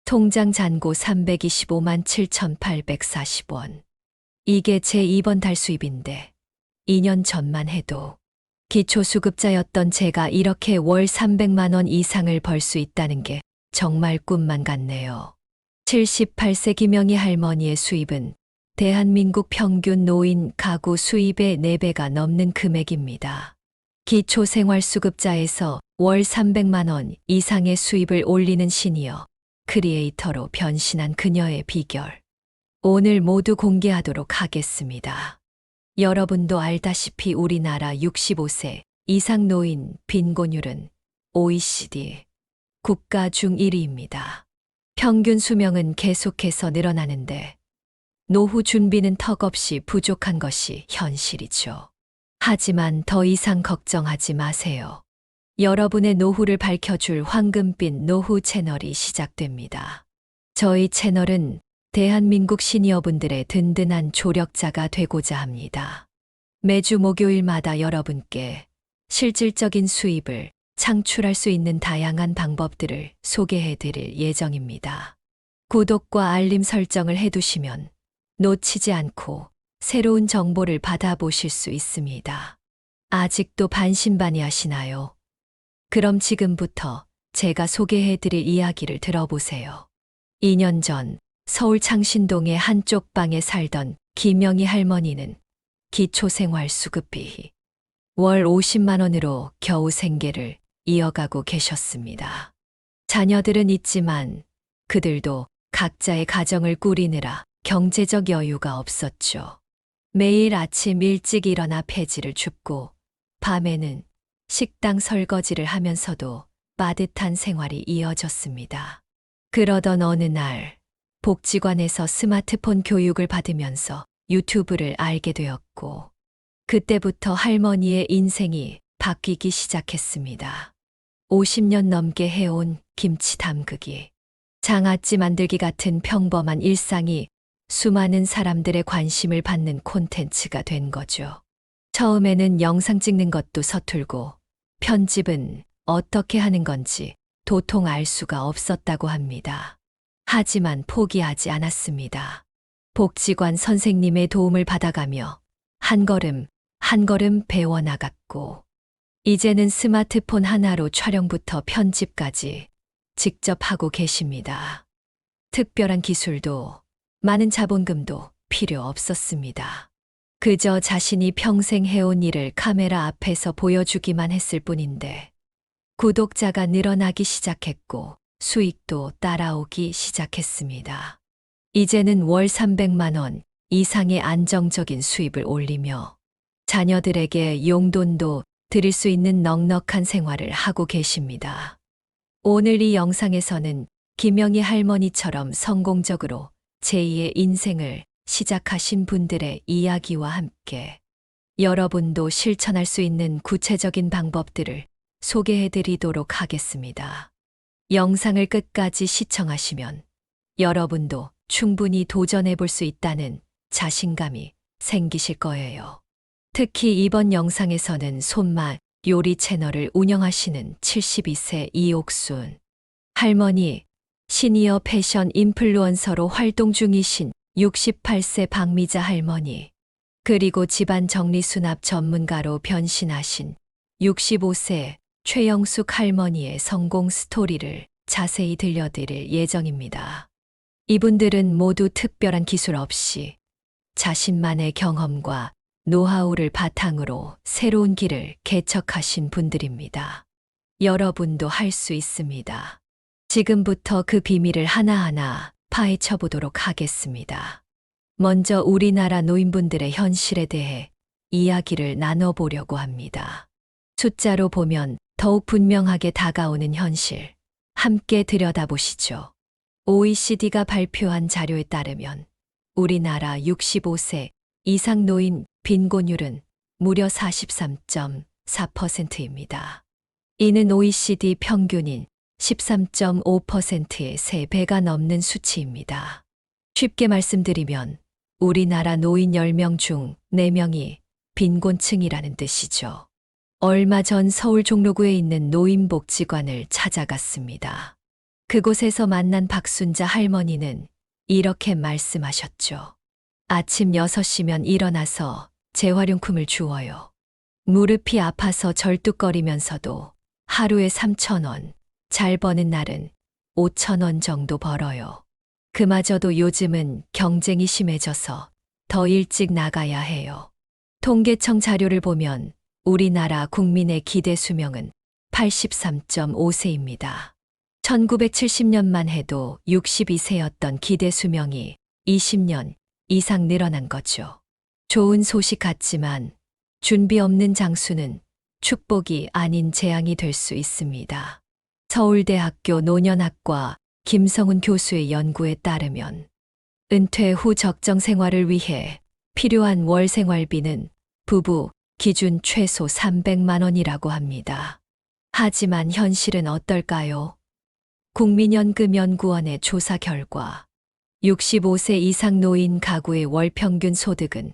통장 잔고 325만 7,840원. 이게 제 이번 달 수입인데 2년 전만 해도 기초수급자였던 제가 이렇게 월 300만 원 이상을 벌 수 있다는 게 정말 꿈만 같네요. 78세 김영희 할머니의 수입은 대한민국 평균 노인 가구 수입의 4배가 넘는 금액입니다. 기초생활수급자에서 월 300만 원 이상의 수입을 올리는 시니어 크리에이터로 변신한 그녀의 비결. 오늘 모두 공개하도록 하겠습니다. 여러분도 알다시피 우리나라 65세 이상 노인 빈곤율은 OECD 국가 중 1위입니다. 평균 수명은 계속해서 늘어나는데 노후 준비는 턱없이 부족한 것이 현실이죠. 하지만 더 이상 걱정하지 마세요. 여러분의 노후를 밝혀줄 황금빛 노후 채널이 시작됩니다. 저희 채널은 대한민국 시니어분들의 든든한 조력자가 되고자 합니다. 매주 목요일마다 여러분께 실질적인 수입을 창출할 수 있는 다양한 방법들을 소개해 드릴 예정입니다. 구독과 알림 설정을 해두시면 놓치지 않고 새로운 정보를 받아보실 수 있습니다. 아직도 반신반의하시나요? 그럼 지금부터 제가 소개해 드릴 이야기를 들어보세요. 2년 전 서울 창신동의 한쪽 방에 살던 김영희 할머니는 기초생활수급비 월 50만 원으로 겨우 생계를 이어가고 계셨습니다. 자녀들은 있지만 그들도 각자의 가정을 꾸리느라 경제적 여유가 없었죠. 매일 아침 일찍 일어나 폐지를 줍고 밤에는 식당 설거지를 하면서도 빠듯한 생활이 이어졌습니다. 그러던 어느 날 복지관에서 스마트폰 교육을 받으면서 유튜브를 알게 되었고 그때부터 할머니의 인생이 바뀌기 시작했습니다. 50년 넘게 해온 김치 담그기, 장아찌 만들기 같은 평범한 일상이 수많은 사람들의 관심을 받는 콘텐츠가 된 거죠. 처음에는 영상 찍는 것도 서툴고 편집은 어떻게 하는 건지 도통 알 수가 없었다고 합니다. 하지만 포기하지 않았습니다. 복지관 선생님의 도움을 받아가며 한 걸음 한 걸음 배워나갔고 이제는 스마트폰 하나로 촬영부터 편집까지 직접 하고 계십니다. 특별한 기술도 많은 자본금도 필요 없었습니다. 그저 자신이 평생 해온 일을 카메라 앞에서 보여주기만 했을 뿐인데 구독자가 늘어나기 시작했고 수익도 따라오기 시작했습니다. 이제는 월 300만 원 이상의 안정적인 수입을 올리며 자녀들에게 용돈도 드릴 수 있는 넉넉한 생활을 하고 계십니다. 오늘 이 영상에서는 김영희 할머니처럼 성공적으로 제2의 인생을 시작하신 분들의 이야기와 함께 여러분도 실천할 수 있는 구체적인 방법들을 소개해 드리도록 하겠습니다. 영상을 끝까지 시청하시면 여러분도 충분히 도전해 볼 수 있다는 자신감이 생기실 거예요. 특히 이번 영상에서는 손맛 요리 채널을 운영하시는 72세 이옥순 할머니, 시니어 패션 인플루언서로 활동 중이신 68세 박미자 할머니, 그리고 집안 정리수납 전문가로 변신하신 65세 최영숙 할머니의 성공 스토리를 자세히 들려드릴 예정입니다. 이분들은 모두 특별한 기술 없이 자신만의 경험과 노하우를 바탕으로 새로운 길을 개척하신 분들입니다. 여러분도 할 수 있습니다. 지금부터 그 비밀을 하나하나 파헤쳐 보도록 하겠습니다. 먼저 우리나라 노인분들의 현실에 대해 이야기를 나눠보려고 합니다. 숫자로 보면 더욱 분명하게 다가오는 현실, 함께 들여다보시죠. OECD가 발표한 자료에 따르면 우리나라 65세 이상 노인 빈곤율은 무려 43.4%입니다. 이는 OECD 평균인 13.5%의 3배가 넘는 수치입니다. 쉽게 말씀드리면 우리나라 노인 10명 중 4명이 빈곤층이라는 뜻이죠. 얼마 전 서울 종로구에 있는 노인복지관을 찾아갔습니다. 그곳에서 만난 박순자 할머니는 이렇게 말씀하셨죠. 아침 6시면 일어나서 재활용품을 주워요. 무릎이 아파서 절뚝거리면서도 하루에 3,000원, 잘 버는 날은 5,000원 정도 벌어요. 그마저도 요즘은 경쟁이 심해져서 더 일찍 나가야 해요. 통계청 자료를 보면 우리나라 국민의 기대 수명은 83.5세입니다. 1970년만 해도 62세였던 기대 수명이 20년 이상 늘어난 거죠. 좋은 소식 같지만 준비 없는 장수는 축복이 아닌 재앙이 될 수 있습니다. 서울대학교 노년학과 김성훈 교수의 연구에 따르면 은퇴 후 적정 생활을 위해 필요한 월 생활비는 부부 기준 최소 300만 원이라고 합니다. 하지만 현실은 어떨까요? 국민연금연구원의 조사 결과 65세 이상 노인 가구의 월 평균 소득은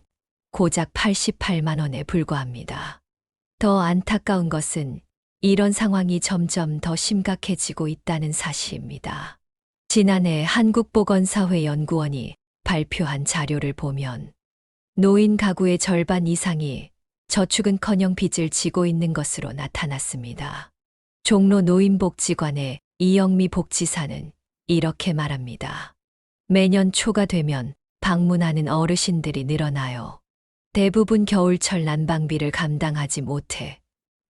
고작 88만 원에 불과합니다. 더 안타까운 것은 이런 상황이 점점 더 심각해지고 있다는 사실입니다. 지난해 한국보건사회연구원이 발표한 자료를 보면 노인 가구의 절반 이상이 저축은커녕 빚을 지고 있는 것으로 나타났습니다. 종로 노인복지관의 이영미 복지사는 이렇게 말합니다. 매년 초가 되면 방문하는 어르신들이 늘어나요. 대부분 겨울철 난방비를 감당하지 못해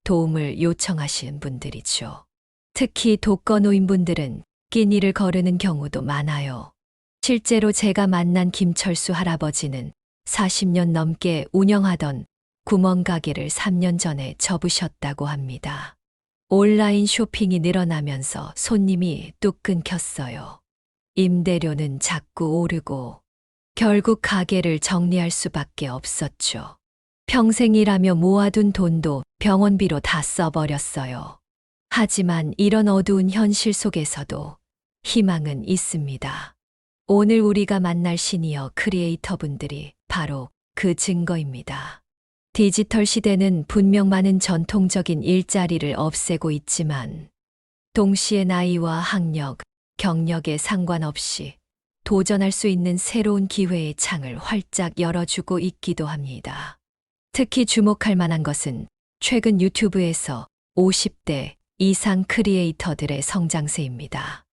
도움을 요청하시는 분들이죠. 특히 독거노인분들은 끼니를 거르는 경우도 많아요. 실제로 제가 만난 김철수 할아버지는 40년 넘게 운영하던 구멍가게를 3년 전에 접으셨다고 합니다. 온라인 쇼핑이 늘어나면서 손님이 뚝 끊겼어요. 임대료는 자꾸 오르고 결국 가게를 정리할 수밖에 없었죠. 평생 일하며 모아둔 돈도 병원비로 다 써버렸어요. 하지만 이런 어두운 현실 속에서도 희망은 있습니다. 오늘 우리가 만날 시니어 크리에이터분들이 바로 그 증거입니다. 디지털 시대는 분명 많은 전통적인 일자리를 없애고 있지만 동시에 나이와 학력, 경력에 상관없이 도전할 수 있는 새로운 기회의 창을 활짝 열어주고 있기도 합니다. 특히 주목할 만한 것은 최근 유튜브에서 50대 이상 크리에이터들의 성장세입니다.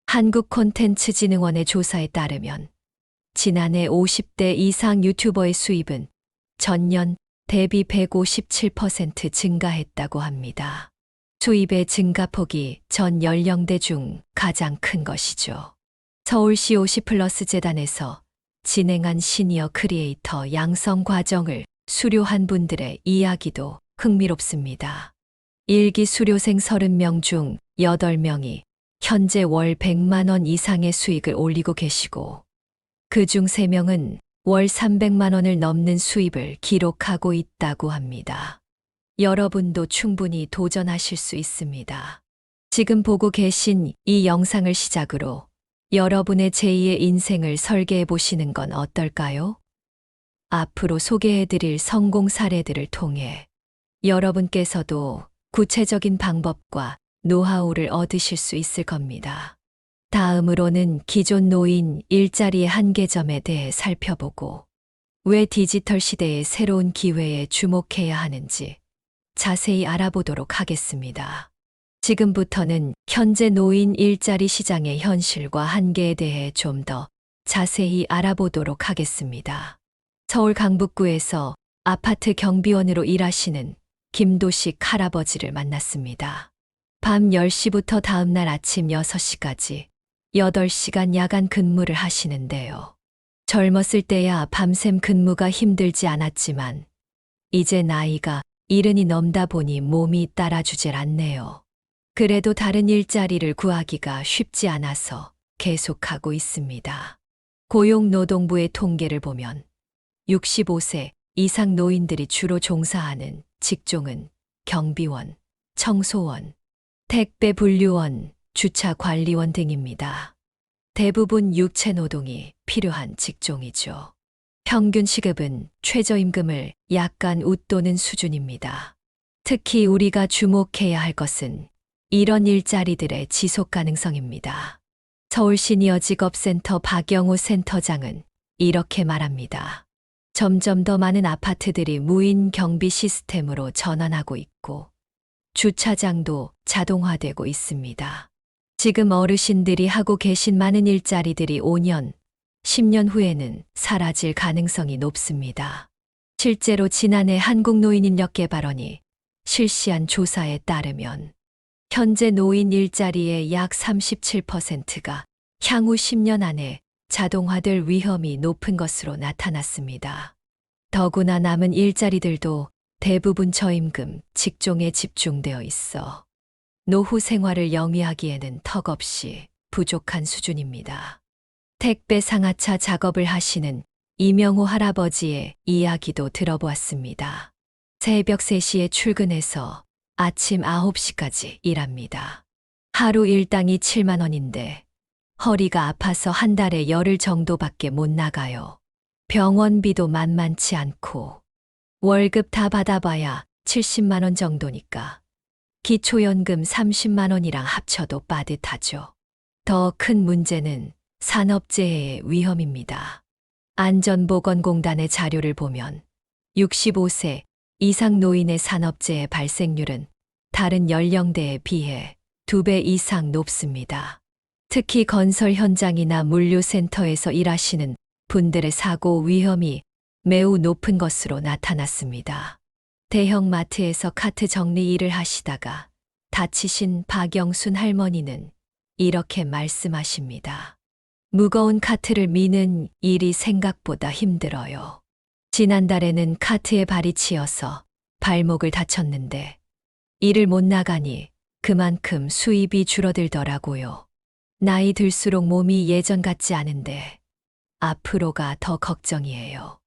한국콘텐츠진흥원의 조사에 따르면 지난해 50대 이상 유튜버의 수입은 전년 대비 157% 증가했다고 합니다. 수입의 증가폭이 전 연령대 중 가장 큰 것이죠. 서울시 50플러스 재단에서 진행한 시니어 크리에이터 양성 과정을 수료한 분들의 이야기도 흥미롭습니다. 1기 수료생 30명 중 8명이 현재 월 100만 원 이상의 수익을 올리고 계시고 그중 3명은 월 300만 원을 넘는 수입을 기록하고 있다고 합니다. 여러분도 충분히 도전하실 수 있습니다. 지금 보고 계신 이 영상을 시작으로 여러분의 제2의 인생을 설계해 보시는 건 어떨까요? 앞으로 소개해드릴 성공 사례들을 통해 여러분께서도 구체적인 방법과 노하우를 얻으실 수 있을 겁니다. 다음으로는 기존 노인 일자리의 한계점에 대해 살펴보고 왜 디지털 시대의 새로운 기회에 주목해야 하는지 자세히 알아보도록 하겠습니다. 지금부터는 현재 노인 일자리 시장의 현실과 한계에 대해 좀 더 자세히 알아보도록 하겠습니다. 서울 강북구에서 아파트 경비원으로 일하시는 김도식 할아버지를 만났습니다. 밤 10시부터 다음날 아침 6시까지 8시간 야간 근무를 하시는데요. 젊었을 때야 밤샘 근무가 힘들지 않았지만 이제 나이가 70이 넘다 보니 몸이 따라주질 않네요. 그래도 다른 일자리를 구하기가 쉽지 않아서 계속하고 있습니다. 고용노동부의 통계를 보면 65세 이상 노인들이 주로 종사하는 직종은 경비원, 청소원, 택배 분류원, 주차 관리원 등입니다. 대부분 육체 노동이 필요한 직종이죠. 평균 시급은 최저임금을 약간 웃도는 수준입니다. 특히 우리가 주목해야 할 것은 이런 일자리들의 지속 가능성입니다. 서울 시니어 직업센터 박영우 센터장은 이렇게 말합니다. 점점 더 많은 아파트들이 무인 경비 시스템으로 전환하고 있고 주차장도 자동화되고 있습니다. 지금 어르신들이 하고 계신 많은 일자리들이 5년, 10년 후에는 사라질 가능성이 높습니다. 실제로 지난해 한국노인인력개발원이 실시한 조사에 따르면 현재 노인 일자리의 약 37%가 향후 10년 안에 자동화될 위험이 높은 것으로 나타났습니다. 더구나 남은 일자리들도 대부분 저임금, 직종에 집중되어 있어 노후 생활을 영위하기에는 턱없이 부족한 수준입니다. 택배 상하차 작업을 하시는 이명호 할아버지의 이야기도 들어보았습니다. 새벽 3시에 출근해서 아침 9시까지 일합니다. 하루 일당이 7만 원인데 허리가 아파서 한 달에 열흘 정도밖에 못 나가요. 병원비도 만만치 않고 월급 다 받아봐야 70만 원 정도니까 기초연금 30만 원이랑 합쳐도 빠듯하죠. 더 큰 문제는 산업재해의 위험입니다. 안전보건공단의 자료를 보면 65세 이상 노인의 산업재해 발생률은 다른 연령대에 비해 2배 이상 높습니다. 특히 건설 현장이나 물류센터에서 일하시는 분들의 사고 위험이 매우 높은 것으로 나타났습니다. 대형마트에서 카트 정리 일을 하시다가 다치신 박영순 할머니는 이렇게 말씀하십니다. 무거운 카트를 미는 일이 생각보다 힘들어요. 지난달에는 카트에 발이 치여서 발목을 다쳤는데 일을 못 나가니 그만큼 수입이 줄어들더라고요. 나이 들수록 몸이 예전 같지 않은데 앞으로가 더 걱정이에요.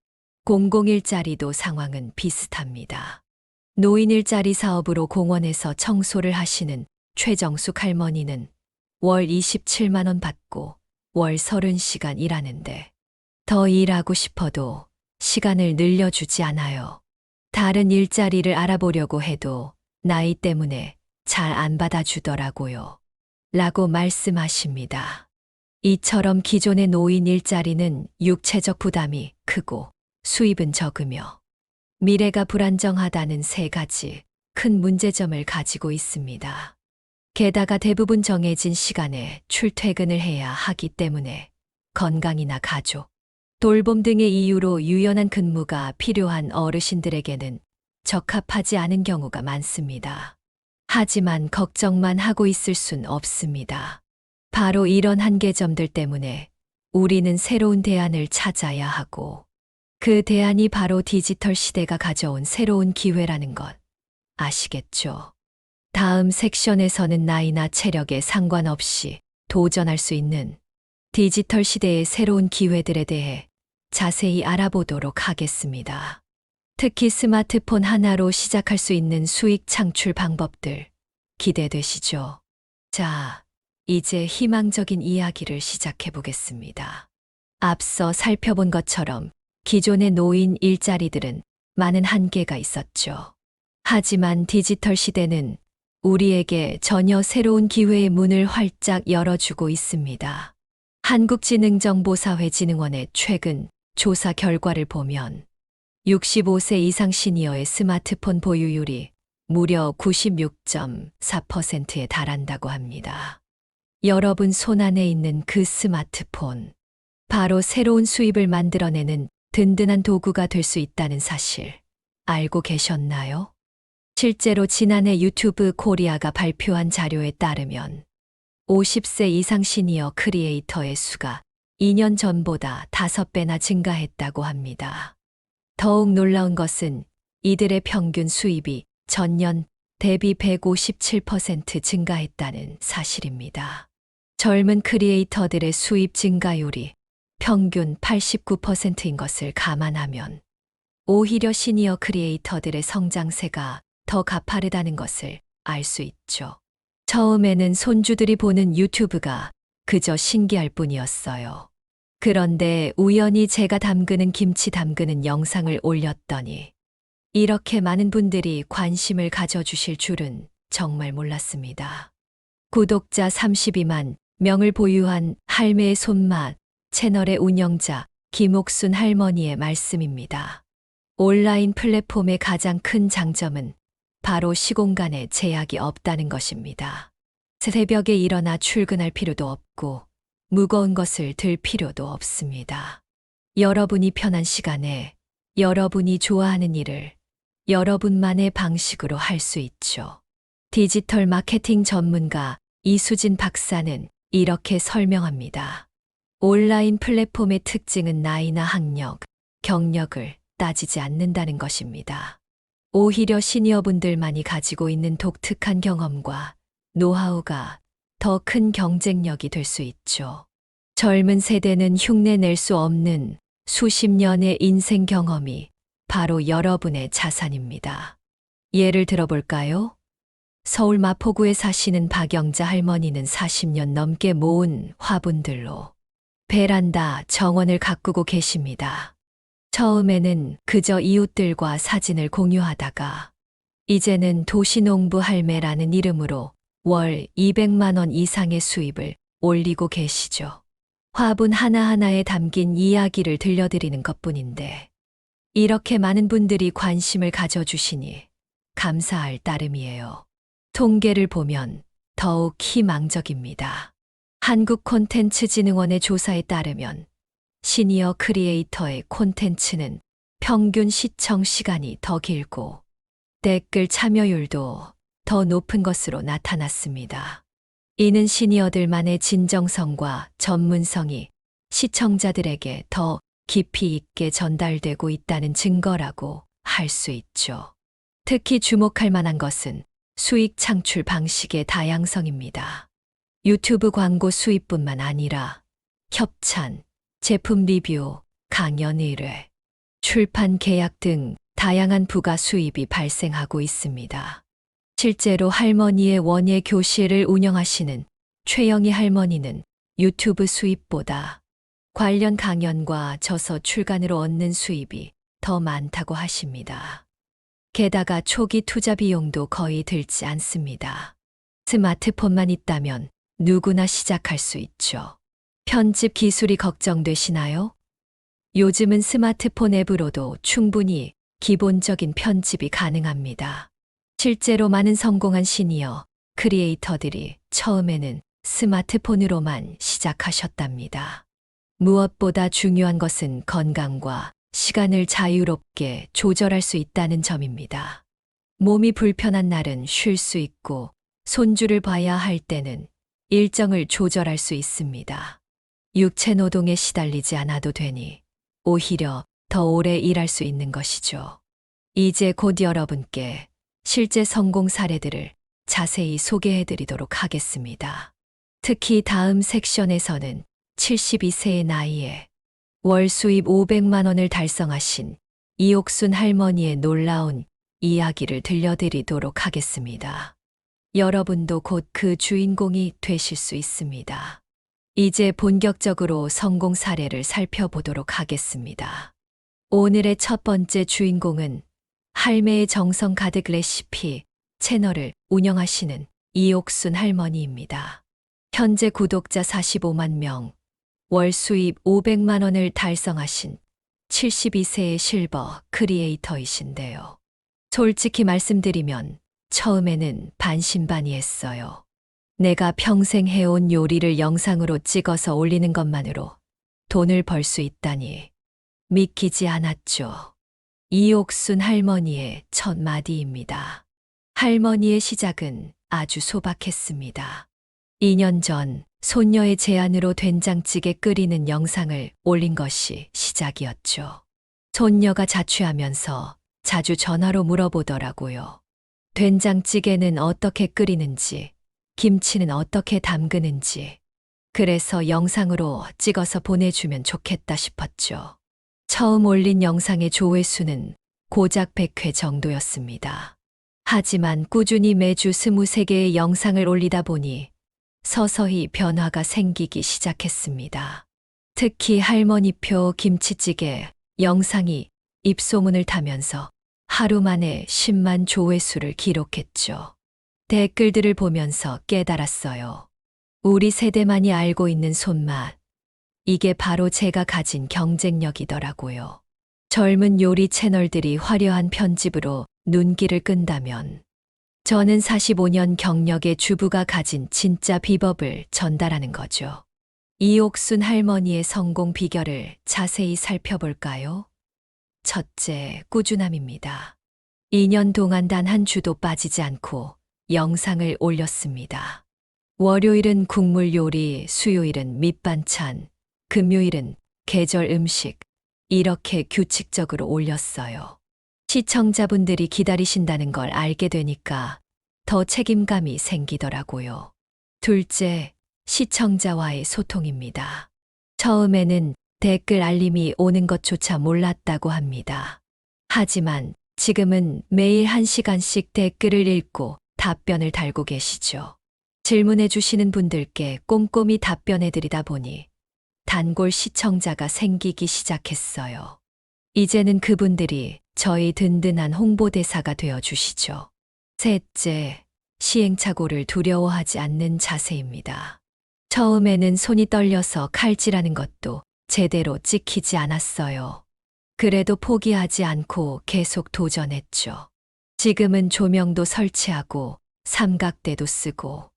공공일자리도 상황은 비슷합니다. 노인 일자리 사업으로 공원에서 청소를 하시는 최정숙 할머니는 월 27만 원 받고 월 30시간 일하는데 더 일하고 싶어도 시간을 늘려주지 않아요. 다른 일자리를 알아보려고 해도 나이 때문에 잘 안 받아주더라고요. 라고 말씀하십니다. 이처럼 기존의 노인 일자리는 육체적 부담이 크고 수입은 적으며 미래가 불안정하다는 3가지 큰 문제점을 가지고 있습니다. 게다가 대부분 정해진 시간에 출퇴근을 해야 하기 때문에 건강이나 가족, 돌봄 등의 이유로 유연한 근무가 필요한 어르신들에게는 적합하지 않은 경우가 많습니다. 하지만 걱정만 하고 있을 순 없습니다. 바로 이런 한계점들 때문에 우리는 새로운 대안을 찾아야 하고 그 대안이 바로 디지털 시대가 가져온 새로운 기회라는 것 아시겠죠? 다음 섹션에서는 나이나 체력에 상관없이 도전할 수 있는 디지털 시대의 새로운 기회들에 대해 자세히 알아보도록 하겠습니다. 특히 스마트폰 하나로 시작할 수 있는 수익 창출 방법들 기대되시죠? 자, 이제 희망적인 이야기를 시작해 보겠습니다. 앞서 살펴본 것처럼 기존의 노인 일자리들은 많은 한계가 있었죠. 하지만 디지털 시대는 우리에게 전혀 새로운 기회의 문을 활짝 열어주고 있습니다. 한국지능정보사회진흥원의 최근 조사 결과를 보면 65세 이상 시니어의 스마트폰 보유율이 무려 96.4%에 달한다고 합니다. 여러분 손안에 있는 그 스마트폰, 바로 새로운 수입을 만들어내는 든든한 도구가 될 수 있다는 사실 알고 계셨나요? 실제로 지난해 유튜브 코리아가 발표한 자료에 따르면 50세 이상 시니어 크리에이터의 수가 2년 전보다 5배나 증가했다고 합니다. 더욱 놀라운 것은 이들의 평균 수입이 전년 대비 157% 증가했다는 사실입니다. 젊은 크리에이터들의 수입 증가율이 평균 89%인 것을 감안하면 오히려 시니어 크리에이터들의 성장세가 더 가파르다는 것을 알 수 있죠. 처음에는 손주들이 보는 유튜브가 그저 신기할 뿐이었어요. 그런데 우연히 제가 담그는 김치 담그는 영상을 올렸더니 이렇게 많은 분들이 관심을 가져주실 줄은 정말 몰랐습니다. 구독자 32만 명을 보유한 할매의 손맛 채널의 운영자 김옥순 할머니의 말씀입니다. 온라인 플랫폼의 가장 큰 장점은 바로 시공간에 제약이 없다는 것입니다. 새벽에 일어나 출근할 필요도 없고 무거운 것을 들 필요도 없습니다. 여러분이 편한 시간에 여러분이 좋아하는 일을 여러분만의 방식으로 할 수 있죠. 디지털 마케팅 전문가 이수진 박사는 이렇게 설명합니다. 온라인 플랫폼의 특징은 나이나 학력, 경력을 따지지 않는다는 것입니다. 오히려 시니어분들만이 가지고 있는 독특한 경험과 노하우가 더 큰 경쟁력이 될 수 있죠. 젊은 세대는 흉내 낼 수 없는 수십 년의 인생 경험이 바로 여러분의 자산입니다. 예를 들어볼까요? 서울 마포구에 사시는 박영자 할머니는 40년 넘게 모은 화분들로 베란다 정원을 가꾸고 계십니다. 처음에는 그저 이웃들과 사진을 공유하다가 이제는 도시농부 할매라는 이름으로 월 200만 원 이상의 수입을 올리고 계시죠. 화분 하나하나에 담긴 이야기를 들려드리는 것뿐인데 이렇게 많은 분들이 관심을 가져주시니 감사할 따름이에요. 통계를 보면 더욱 희망적입니다. 한국콘텐츠진흥원의 조사에 따르면 시니어 크리에이터의 콘텐츠는 평균 시청 시간이 더 길고 댓글 참여율도 더 높은 것으로 나타났습니다. 이는 시니어들만의 진정성과 전문성이 시청자들에게 더 깊이 있게 전달되고 있다는 증거라고 할 수 있죠. 특히 주목할 만한 것은 수익 창출 방식의 다양성입니다. 유튜브 광고 수입뿐만 아니라 협찬, 제품 리뷰, 강연 의뢰, 출판 계약 등 다양한 부가 수입이 발생하고 있습니다. 실제로 할머니의 원예 교실을 운영하시는 최영희 할머니는 유튜브 수입보다 관련 강연과 저서 출간으로 얻는 수입이 더 많다고 하십니다. 게다가 초기 투자 비용도 거의 들지 않습니다. 스마트폰만 있다면 누구나 시작할 수 있죠. 편집 기술이 걱정되시나요? 요즘은 스마트폰 앱으로도 충분히 기본적인 편집이 가능합니다. 실제로 많은 성공한 시니어 크리에이터들이 처음에는 스마트폰으로만 시작하셨답니다. 무엇보다 중요한 것은 건강과 시간을 자유롭게 조절할 수 있다는 점입니다. 몸이 불편한 날은 쉴 수 있고 손주를 봐야 할 때는 일정을 조절할 수 있습니다. 육체 노동에 시달리지 않아도 되니 오히려 더 오래 일할 수 있는 것이죠. 이제 곧 여러분께 실제 성공 사례들을 자세히 소개해 드리도록 하겠습니다. 특히 다음 섹션에서는 72세의 나이에 월 수입 500만 원을 달성하신 이옥순 할머니의 놀라운 이야기를 들려드리도록 하겠습니다. 여러분도 곧 그 주인공이 되실 수 있습니다. 이제 본격적으로 성공 사례를 살펴보도록 하겠습니다. 오늘의 첫 번째 주인공은 할매의 정성 가득 레시피 채널을 운영하시는 이옥순 할머니입니다. 현재 구독자 45만 명, 월 수입 500만 원을 달성하신 72세의 실버 크리에이터이신데요. 솔직히 말씀드리면 처음에는 반신반의했어요. 내가 평생 해온 요리를 영상으로 찍어서 올리는 것만으로 돈을 벌 수 있다니 믿기지 않았죠. 이옥순 할머니의 첫 마디입니다. 할머니의 시작은 아주 소박했습니다. 2년 전 손녀의 제안으로 된장찌개 끓이는 영상을 올린 것이 시작이었죠. 손녀가 자취하면서 자주 전화로 물어보더라고요. 된장찌개는 어떻게 끓이는지, 김치는 어떻게 담그는지. 그래서 영상으로 찍어서 보내주면 좋겠다 싶었죠. 처음 올린 영상의 조회수는 고작 100회 정도였습니다. 하지만 꾸준히 매주 23개의 영상을 올리다 보니 서서히 변화가 생기기 시작했습니다. 특히 할머니표 김치찌개 영상이 입소문을 타면서 하루 만에 10만 조회수를 기록했죠. 댓글들을 보면서 깨달았어요. 우리 세대만이 알고 있는 손맛. 이게 바로 제가 가진 경쟁력이더라고요. 젊은 요리 채널들이 화려한 편집으로 눈길을 끈다면 저는 45년 경력의 주부가 가진 진짜 비법을 전달하는 거죠. 이옥순 할머니의 성공 비결을 자세히 살펴볼까요? 첫째, 꾸준함입니다. 2년 동안 단 한 주도 빠지지 않고 영상을 올렸습니다. 월요일은 국물 요리, 수요일은 밑반찬, 금요일은 계절 음식, 이렇게 규칙적으로 올렸어요. 시청자분들이 기다리신다는 걸 알게 되니까 더 책임감이 생기더라고요. 둘째, 시청자와의 소통입니다. 처음에는 댓글 알림이 오는 것조차 몰랐다고 합니다. 하지만 지금은 매일 1시간씩 댓글을 읽고 답변을 달고 계시죠. 질문해 주시는 분들께 꼼꼼히 답변해 드리다 보니 단골 시청자가 생기기 시작했어요. 이제는 그분들이 저희 든든한 홍보대사가 되어 주시죠. 셋째, 시행착오를 두려워하지 않는 자세입니다. 처음에는 손이 떨려서 칼질하는 것도 제대로 찍히지 않았어요. 그래도 포기하지 않고 계속 도전했죠. 지금은 조명도 설치하고 삼각대도 쓰고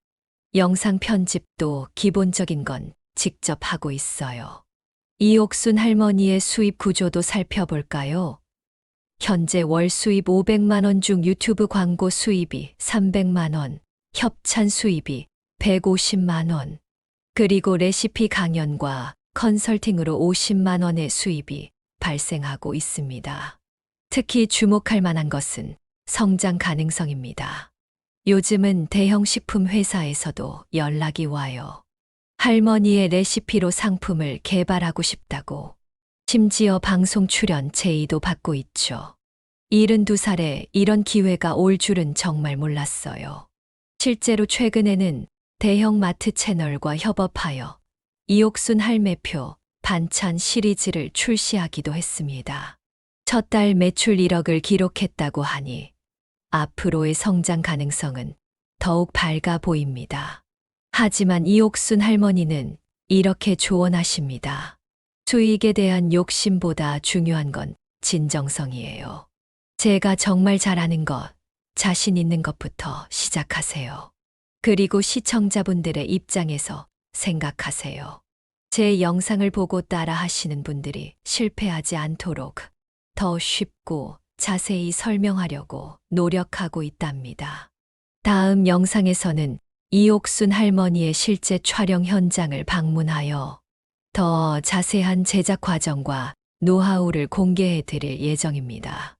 영상 편집도 기본적인 건 직접 하고 있어요. 이옥순 할머니의 수입 구조도 살펴볼까요? 현재 월 수입 500만 원 중 유튜브 광고 수입이 300만 원, 협찬 수입이 150만 원, 그리고 레시피 강연과 컨설팅으로 50만 원의 수입이 발생하고 있습니다. 특히 주목할 만한 것은 성장 가능성입니다. 요즘은 대형 식품 회사에서도 연락이 와요. 할머니의 레시피로 상품을 개발하고 싶다고. 심지어 방송 출연 제의도 받고 있죠. 72살에 이런 기회가 올 줄은 정말 몰랐어요. 실제로 최근에는 대형 마트 채널과 협업하여 이옥순 할매표 반찬 시리즈를 출시하기도 했습니다. 첫 달 매출 1억을 기록했다고 하니 앞으로의 성장 가능성은 더욱 밝아 보입니다. 하지만 이옥순 할머니는 이렇게 조언하십니다. 수익에 대한 욕심보다 중요한 건 진정성이에요. 제가 정말 잘하는 것, 자신 있는 것부터 시작하세요. 그리고 시청자분들의 입장에서 생각하세요. 제 영상을 보고 따라 하시는 분들이 실패하지 않도록 더 쉽고 자세히 설명하려고 노력하고 있답니다. 다음 영상에서는 이옥순 할머니의 실제 촬영 현장을 방문하여 더 자세한 제작 과정과 노하우를 공개해 드릴 예정입니다.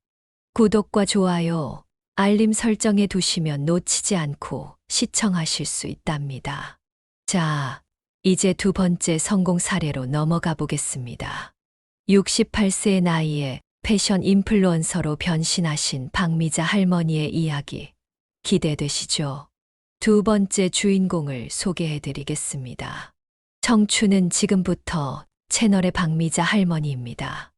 구독과 좋아요, 알림 설정해 두시면 놓치지 않고 시청하실 수 있답니다. 자, 이제 두 번째 성공 사례로 넘어가 보겠습니다. 68세의 나이에 패션 인플루언서로 변신하신 박미자 할머니의 이야기 기대되시죠? 두 번째 주인공을 소개해 드리겠습니다. 청춘은 지금부터 채널의 박미자 할머니입니다.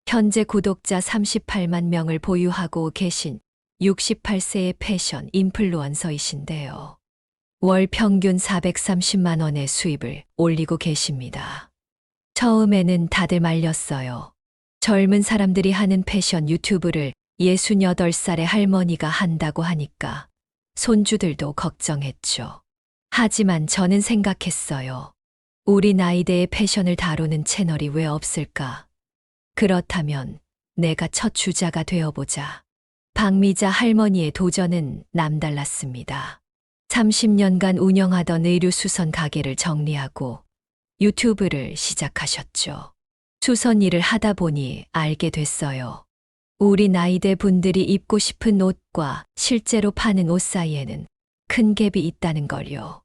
현재 구독자 38만 명을 보유하고 계신 68세의 패션 인플루언서이신데요. 월 평균 430만 원의 수입을 올리고 계십니다. 처음에는 다들 말렸어요. 젊은 사람들이 하는 패션 유튜브를 68살의 할머니가 한다고 하니까 손주들도 걱정했죠. 하지만 저는 생각했어요. 우리 나이대의 패션을 다루는 채널이 왜 없을까? 그렇다면 내가 첫 주자가 되어보자. 박미자 할머니의 도전은 남달랐습니다. 30년간 운영하던 의류 수선 가게를 정리하고 유튜브를 시작하셨죠. 수선 일을 하다 보니 알게 됐어요. 우리 나이대 분들이 입고 싶은 옷과 실제로 파는 옷 사이에는 큰 갭이 있다는 걸요.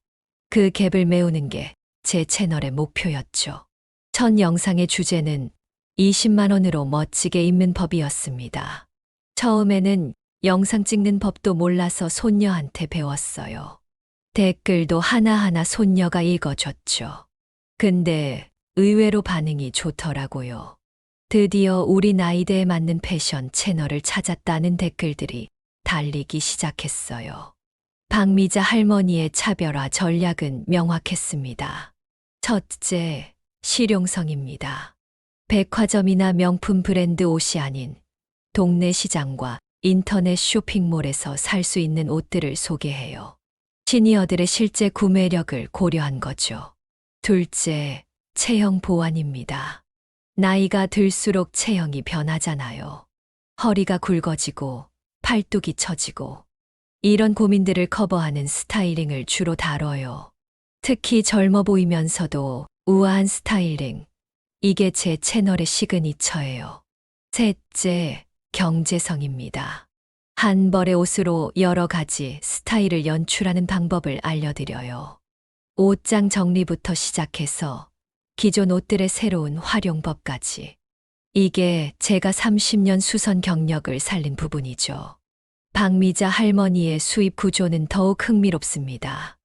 그 갭을 메우는 게 제 채널의 목표였죠. 첫 영상의 주제는 20만 원으로 멋지게 입는 법이었습니다. 처음에는 영상 찍는 법도 몰라서 손녀한테 배웠어요. 댓글도 하나하나 손녀가 읽어줬죠. 근데 의외로 반응이 좋더라고요. 드디어 우리 나이대에 맞는 패션 채널을 찾았다는 댓글들이 달리기 시작했어요. 박미자 할머니의 차별화 전략은 명확했습니다. 첫째, 실용성입니다. 백화점이나 명품 브랜드 옷이 아닌 동네 시장과 인터넷 쇼핑몰에서 살 수 있는 옷들을 소개해요. 시니어들의 실제 구매력을 고려한 거죠. 둘째, 체형 보완입니다. 나이가 들수록 체형이 변하잖아요. 허리가 굵어지고 팔뚝이 처지고 이런 고민들을 커버하는 스타일링을 주로 다뤄요. 특히 젊어 보이면서도 우아한 스타일링. 이게 제 채널의 시그니처예요. 셋째, 경제성입니다. 한 벌의 옷으로 여러 가지 스타일을 연출하는 방법을 알려드려요. 옷장 정리부터 시작해서 기존 옷들의 새로운 활용법까지. 이게 제가 30년 수선 경력을 살린 부분이죠. 박미자 할머니의 수입 구조는 더욱 흥미롭습니다.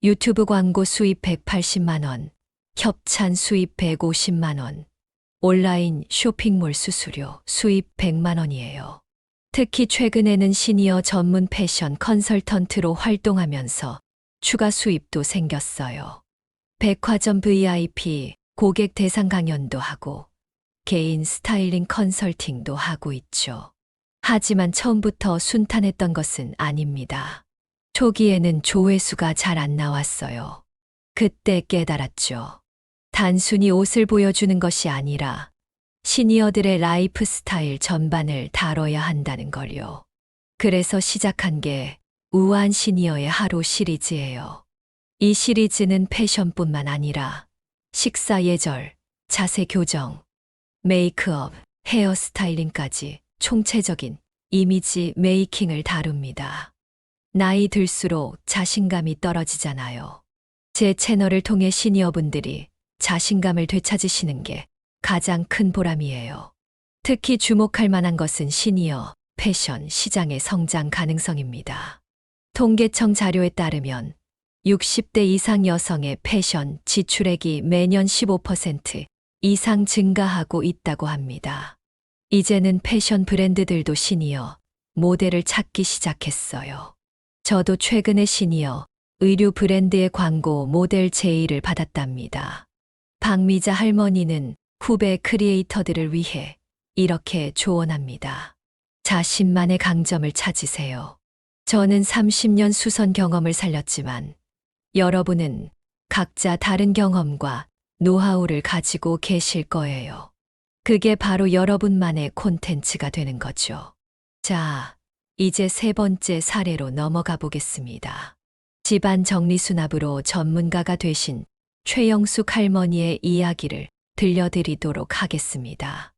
유튜브 광고 수입 180만 원, 협찬 수입 150만 원, 온라인 쇼핑몰 수수료 수입 100만 원이에요. 특히 최근에는 시니어 전문 패션 컨설턴트로 활동하면서 추가 수입도 생겼어요. 백화점 VIP, 고객 대상 강연도 하고 개인 스타일링 컨설팅도 하고 있죠. 하지만 처음부터 순탄했던 것은 아닙니다. 초기에는 조회수가 잘 안 나왔어요. 그때 깨달았죠. 단순히 옷을 보여주는 것이 아니라 시니어들의 라이프 스타일 전반을 다뤄야 한다는 걸요. 그래서 시작한 게 우아한 시니어의 하루 시리즈예요. 이 시리즈는 패션뿐만 아니라 식사 예절, 자세 교정, 메이크업, 헤어 스타일링까지 총체적인 이미지 메이킹을 다룹니다. 나이 들수록 자신감이 떨어지잖아요. 제 채널을 통해 시니어분들이 자신감을 되찾으시는 게 가장 큰 보람이에요. 특히 주목할 만한 것은 시니어 패션 시장의 성장 가능성입니다. 통계청 자료에 따르면 60대 이상 여성의 패션 지출액이 매년 15% 이상 증가하고 있다고 합니다. 이제는 패션 브랜드들도 시니어 모델을 찾기 시작했어요. 저도 최근에 시니어 의류 브랜드의 광고 모델 제의를 받았답니다. 박미자 할머니는 후배 크리에이터들을 위해 이렇게 조언합니다. 자신만의 강점을 찾으세요. 저는 30년 수선 경험을 살렸지만 여러분은 각자 다른 경험과 노하우를 가지고 계실 거예요. 그게 바로 여러분만의 콘텐츠가 되는 거죠. 자, 이제 세 번째 사례로 넘어가 보겠습니다. 집안 정리수납으로 전문가가 되신 최영숙 할머니의 이야기를 들려드리도록 하겠습니다.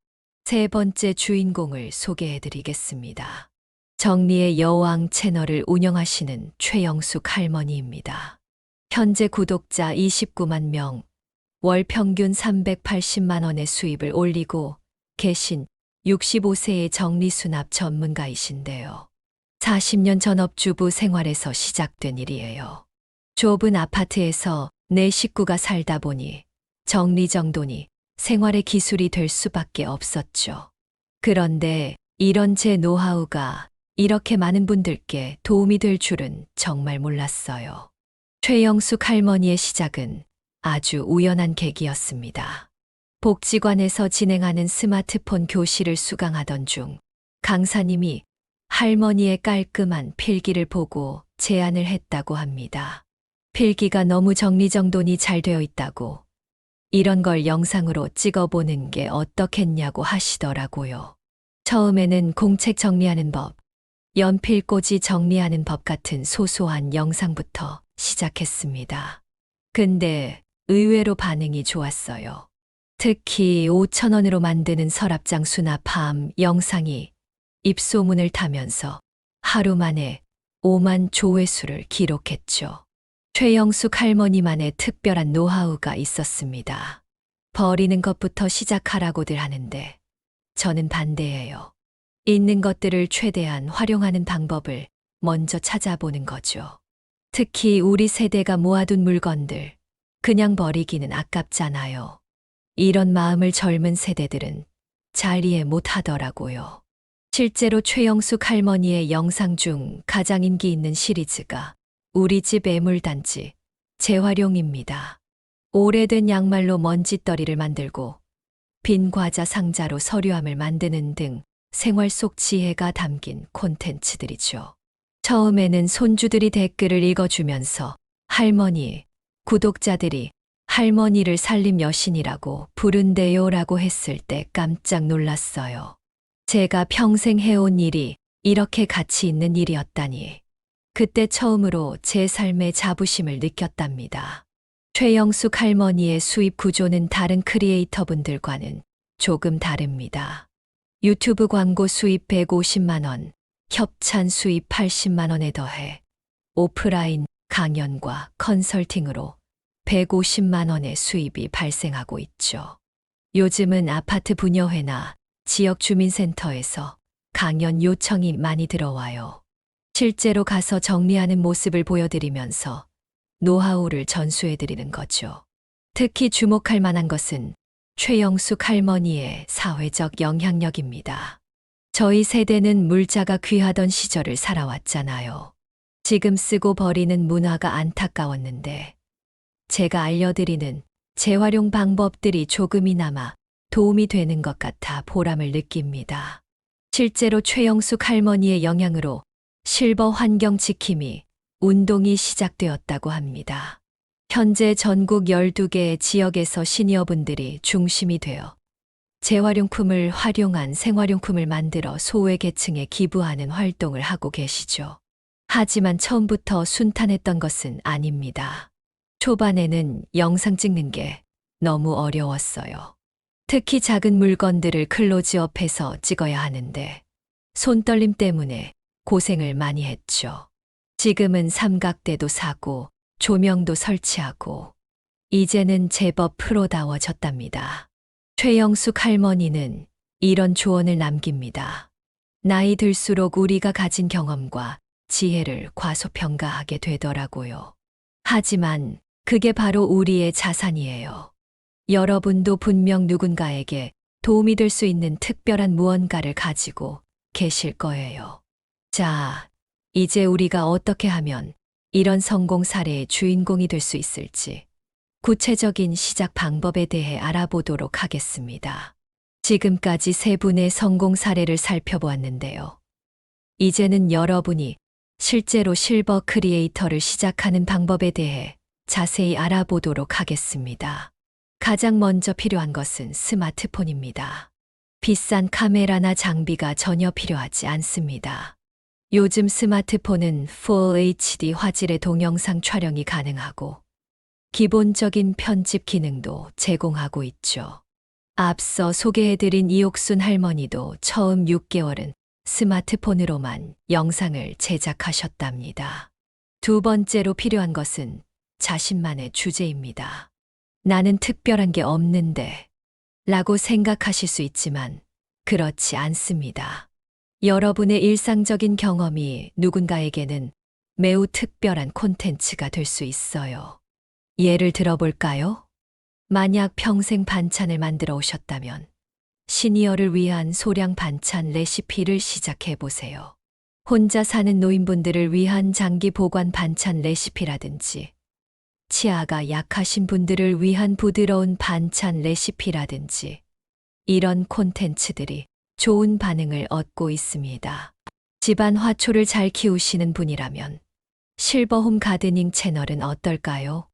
세 번째 주인공을 소개해드리겠습니다. 정리의 여왕 채널을 운영하시는 최영숙 할머니입니다. 현재 구독자 29만 명, 월 평균 380만 원의 수입을 올리고 계신 65세의 정리수납 전문가이신데요. 40년 전업주부 생활에서 시작된 일이에요. 좁은 아파트에서 네 식구가 살다 보니 정리정돈이 생활의 기술이 될 수밖에 없었죠. 그런데 이런 제 노하우가 이렇게 많은 분들께 도움이 될 줄은 정말 몰랐어요. 최영숙 할머니의 시작은 아주 우연한 계기였습니다. 복지관에서 진행하는 스마트폰 교실을 수강하던 중 강사님이 할머니의 깔끔한 필기를 보고 제안을 했다고 합니다. 필기가 너무 정리정돈이 잘 되어 있다고 이런 걸 영상으로 찍어보는 게 어떻겠냐고 하시더라고요. 처음에는 공책 정리하는 법, 연필꽂이 정리하는 법 같은 소소한 영상부터 시작했습니다. 근데 의외로 반응이 좋았어요. 특히 5,000원으로 만드는 서랍장 수납함 영상이 입소문을 타면서 하루 만에 5만 조회수를 기록했죠. 최영숙 할머니만의 특별한 노하우가 있었습니다. 버리는 것부터 시작하라고들 하는데 저는 반대예요. 있는 것들을 최대한 활용하는 방법을 먼저 찾아보는 거죠. 특히 우리 세대가 모아둔 물건들, 그냥 버리기는 아깝잖아요. 이런 마음을 젊은 세대들은 잘 이해 못 하더라고요. 실제로 최영숙 할머니의 영상 중 가장 인기 있는 시리즈가 우리 집 애물단지, 재활용입니다. 오래된 양말로 먼지떨이를 만들고 빈 과자 상자로 서류함을 만드는 등 생활 속 지혜가 담긴 콘텐츠들이죠. 처음에는 손주들이 댓글을 읽어주면서 할머니, 구독자들이 할머니를 살림 여신이라고 부른대요라고 했을 때 깜짝 놀랐어요. 제가 평생 해온 일이 이렇게 가치 있는 일이었다니. 그때 처음으로 제 삶의 자부심을 느꼈답니다. 최영숙 할머니의 수입 구조는 다른 크리에이터분들과는 조금 다릅니다. 유튜브 광고 수입 150만 원, 협찬 수입 80만 원에 더해 오프라인 강연과 컨설팅으로 150만 원의 수입이 발생하고 있죠. 요즘은 아파트 분여회나 지역 주민센터에서 강연 요청이 많이 들어와요. 실제로 가서 정리하는 모습을 보여드리면서 노하우를 전수해드리는 거죠. 특히 주목할 만한 것은 최영숙 할머니의 사회적 영향력입니다. 저희 세대는 물자가 귀하던 시절을 살아왔잖아요. 지금 쓰고 버리는 문화가 안타까웠는데 제가 알려드리는 재활용 방법들이 조금이나마 도움이 되는 것 같아 보람을 느낍니다. 실제로 최영숙 할머니의 영향으로 실버 환경 지킴이 운동이 시작되었다고 합니다. 현재 전국 12개의 지역에서 시니어분들이 중심이 되어 재활용품을 활용한 생활용품을 만들어 소외계층에 기부하는 활동을 하고 계시죠. 하지만 처음부터 순탄했던 것은 아닙니다. 초반에는 영상 찍는 게 너무 어려웠어요. 특히 작은 물건들을 클로즈업해서 찍어야 하는데 손떨림 때문에 고생을 많이 했죠. 지금은 삼각대도 사고 조명도 설치하고 이제는 제법 프로다워졌답니다. 최영숙 할머니는 이런 조언을 남깁니다. 나이 들수록 우리가 가진 경험과 지혜를 과소평가하게 되더라고요. 하지만 그게 바로 우리의 자산이에요. 여러분도 분명 누군가에게 도움이 될 수 있는 특별한 무언가를 가지고 계실 거예요. 자, 이제 우리가 어떻게 하면 이런 성공 사례의 주인공이 될 수 있을지 구체적인 시작 방법에 대해 알아보도록 하겠습니다. 지금까지 세 분의 성공 사례를 살펴보았는데요. 이제는 여러분이 실제로 실버 크리에이터를 시작하는 방법에 대해 자세히 알아보도록 하겠습니다. 가장 먼저 필요한 것은 스마트폰입니다. 비싼 카메라나 장비가 전혀 필요하지 않습니다. 요즘 스마트폰은 Full HD 화질의 동영상 촬영이 가능하고 기본적인 편집 기능도 제공하고 있죠. 앞서 소개해드린 이옥순 할머니도 처음 6개월은 스마트폰으로만 영상을 제작하셨답니다. 두 번째로 필요한 것은 자신만의 주제입니다. 나는 특별한 게 없는데 라고 생각하실 수 있지만 그렇지 않습니다. 여러분의 일상적인 경험이 누군가에게는 매우 특별한 콘텐츠가 될 수 있어요. 예를 들어볼까요? 만약 평생 반찬을 만들어 오셨다면 시니어를 위한 소량 반찬 레시피를 시작해 보세요. 혼자 사는 노인분들을 위한 장기 보관 반찬 레시피라든지 치아가 약하신 분들을 위한 부드러운 반찬 레시피라든지 이런 콘텐츠들이 좋은 반응을 얻고 있습니다. 집안 화초를 잘 키우시는 분이라면 실버홈 가드닝 채널은 어떨까요?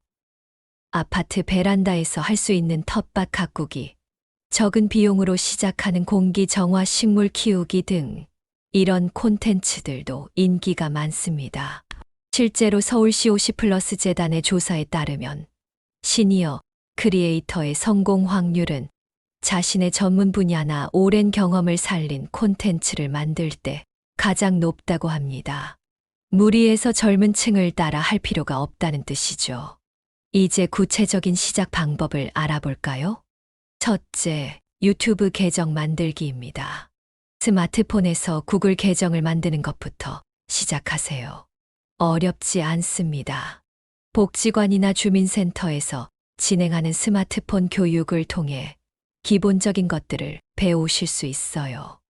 아파트 베란다에서 할 수 있는 텃밭 가꾸기, 적은 비용으로 시작하는 공기 정화 식물 키우기 등 이런 콘텐츠들도 인기가 많습니다. 실제로 서울시 50플러스 재단의 조사에 따르면 시니어 크리에이터의 성공 확률은 자신의 전문 분야나 오랜 경험을 살린 콘텐츠를 만들 때 가장 높다고 합니다. 무리해서 젊은 층을 따라 할 필요가 없다는 뜻이죠. 이제 구체적인 시작 방법을 알아볼까요? 첫째, 유튜브 계정 만들기입니다. 스마트폰에서 구글 계정을 만드는 것부터 시작하세요. 어렵지 않습니다. 복지관이나 주민센터에서 진행하는 스마트폰 교육을 통해 기본적인 것들을 배우실 수 있어요.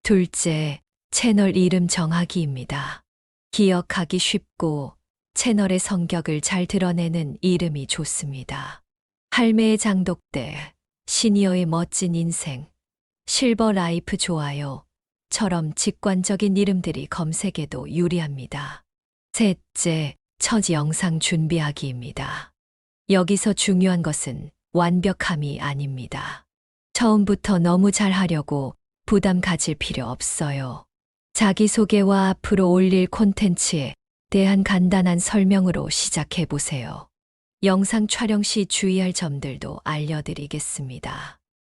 둘째, 채널 이름 정하기입니다. 기억하기 쉽고 채널의 성격을 잘 드러내는 이름이 좋습니다. 할매의 장독대, 시니어의 멋진 인생, 실버 라이프 좋아요처럼 직관적인 이름들이 검색에도 유리합니다. 셋째, 첫 영상 준비하기입니다. 여기서 중요한 것은 완벽함이 아닙니다. 처음부터 너무 잘하려고 부담 가질 필요 없어요. 자기소개와 앞으로 올릴 콘텐츠에 대한 간단한 설명으로 시작해 보세요. 영상 촬영 시 주의할 점들도 알려드리겠습니다.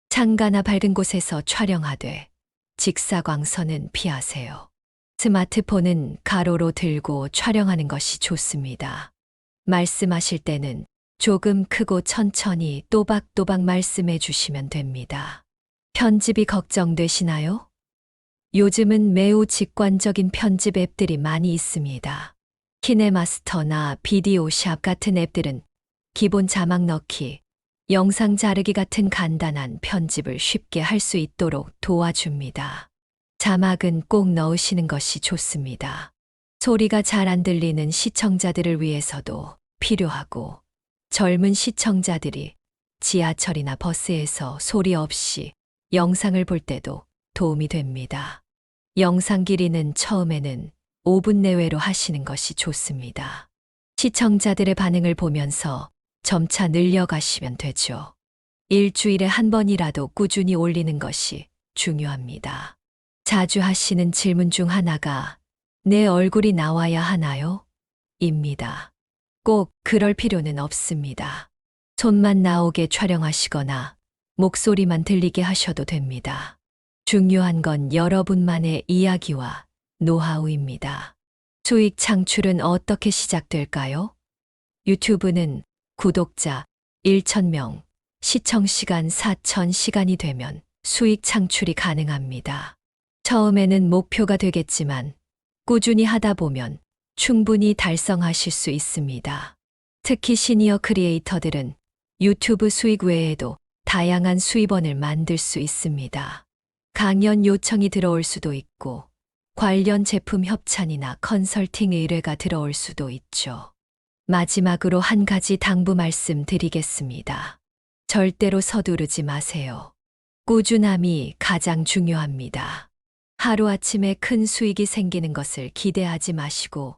창가나 밝은 곳에서 촬영하되 직사광선은 피하세요. 스마트폰은 가로로 들고 촬영하는 것이 좋습니다. 말씀하실 때는 조금 크고 천천히 또박또박 말씀해 주시면 됩니다. 편집이 걱정되시나요? 요즘은 매우 직관적인 편집 앱들이 많이 있습니다. 키네마스터나 비디오샵 같은 앱들은 기본 자막 넣기, 영상 자르기 같은 간단한 편집을 쉽게 할 수 있도록 도와줍니다. 자막은 꼭 넣으시는 것이 좋습니다. 소리가 잘 안 들리는 시청자들을 위해서도 필요하고, 젊은 시청자들이 지하철이나 버스에서 소리 없이 영상을 볼 때도 도움이 됩니다. 영상 길이는 처음에는 5분 내외로 하시는 것이 좋습니다. 시청자들의 반응을 보면서 점차 늘려가시면 되죠. 일주일에 한 번이라도 꾸준히 올리는 것이 중요합니다. 자주 하시는 질문 중 하나가 내 얼굴이 나와야 하나요? 입니다. 꼭 그럴 필요는 없습니다. 손만 나오게 촬영하시거나 목소리만 들리게 하셔도 됩니다. 중요한 건 여러분만의 이야기와 노하우입니다. 수익 창출은 어떻게 시작될까요? 유튜브는 구독자 1,000명, 시청시간 4,000시간이 되면 수익 창출이 가능합니다. 처음에는 목표가 되겠지만 꾸준히 하다 보면 충분히 달성하실 수 있습니다. 특히 시니어 크리에이터들은 유튜브 수익 외에도 다양한 수입원을 만들 수 있습니다. 강연 요청이 들어올 수도 있고, 관련 제품 협찬이나 컨설팅 의뢰가 들어올 수도 있죠. 마지막으로 한 가지 당부 말씀드리겠습니다. 절대로 서두르지 마세요. 꾸준함이 가장 중요합니다. 하루아침에 큰 수익이 생기는 것을 기대하지 마시고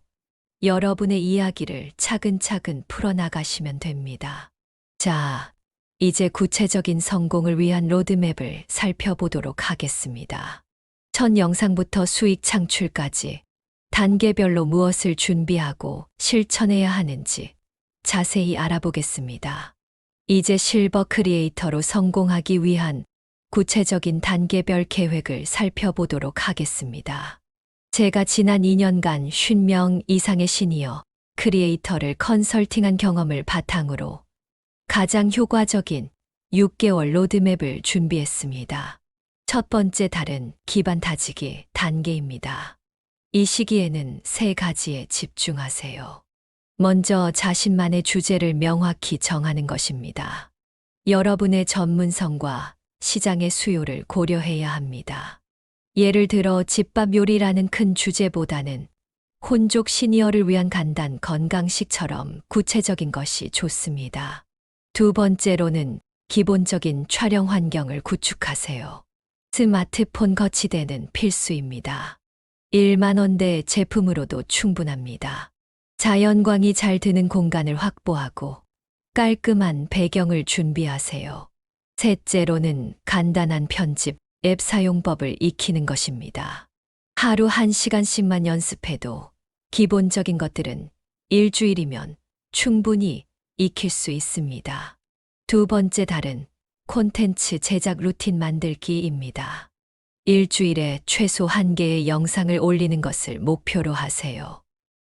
여러분의 이야기를 차근차근 풀어나가시면 됩니다. 자, 이제 구체적인 성공을 위한 로드맵을 살펴보도록 하겠습니다. 첫 영상부터 수익 창출까지 단계별로 무엇을 준비하고 실천해야 하는지 자세히 알아보겠습니다. 이제 실버 크리에이터로 성공하기 위한 구체적인 단계별 계획을 살펴보도록 하겠습니다. 제가 지난 2년간 50명 이상의 시니어 크리에이터를 컨설팅한 경험을 바탕으로 가장 효과적인 6개월 로드맵을 준비했습니다. 첫 번째 달은 기반 다지기 단계입니다. 이 시기에는 세 가지에 집중하세요. 먼저 자신만의 주제를 명확히 정하는 것입니다. 여러분의 전문성과 시장의 수요를 고려해야 합니다. 예를 들어 집밥 요리라는 큰 주제보다는 혼족 시니어를 위한 간단 건강식처럼 구체적인 것이 좋습니다. 두 번째로는 기본적인 촬영 환경을 구축하세요. 스마트폰 거치대는 필수입니다. 1만 원대 제품으로도 충분합니다. 자연광이 잘 드는 공간을 확보하고 깔끔한 배경을 준비하세요. 셋째로는 간단한 편집 앱 사용법을 익히는 것입니다. 하루 1시간씩만 연습해도 기본적인 것들은 일주일이면 충분히 익힐 수 있습니다. 두 번째 달은 콘텐츠 제작 루틴 만들기입니다. 일주일에 최소 1개의 영상을 올리는 것을 목표로 하세요.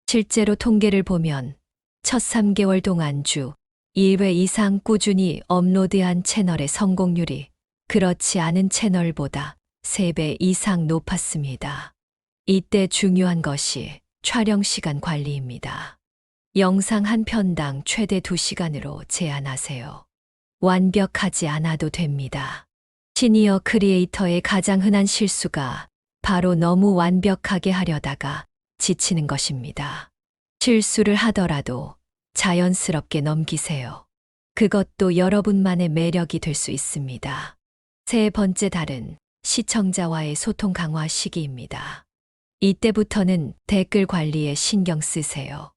실제로 통계를 보면 첫 3개월 동안 주 1회 이상 꾸준히 업로드한 채널의 성공률이 그렇지 않은 채널보다 3배 이상 높았습니다. 이때 중요한 것이 촬영 시간 관리입니다. 영상 한 편당 최대 2시간으로 제한하세요. 완벽하지 않아도 됩니다. 시니어 크리에이터의 가장 흔한 실수가 바로 너무 완벽하게 하려다가 지치는 것입니다. 실수를 하더라도 자연스럽게 넘기세요. 그것도 여러분만의 매력이 될 수 있습니다. 세 번째 달은 시청자와의 소통 강화 시기입니다. 이때부터는 댓글 관리에 신경 쓰세요.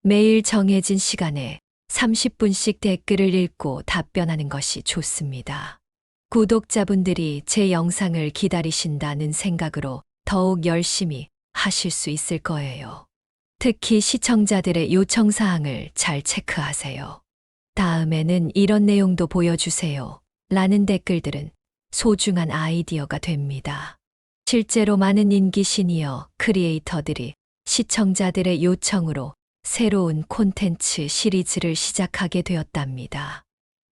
매일 정해진 시간에 30분씩 댓글을 읽고 답변하는 것이 좋습니다. 구독자분들이 제 영상을 기다리신다는 생각으로 더욱 열심히 하실 수 있을 거예요. 특히 시청자들의 요청사항을 잘 체크하세요. 다음에는 이런 내용도 보여주세요. 라는 댓글들은 소중한 아이디어가 됩니다. 실제로 많은 인기 시니어 크리에이터들이 시청자들의 요청으로 새로운 콘텐츠 시리즈를 시작하게 되었답니다.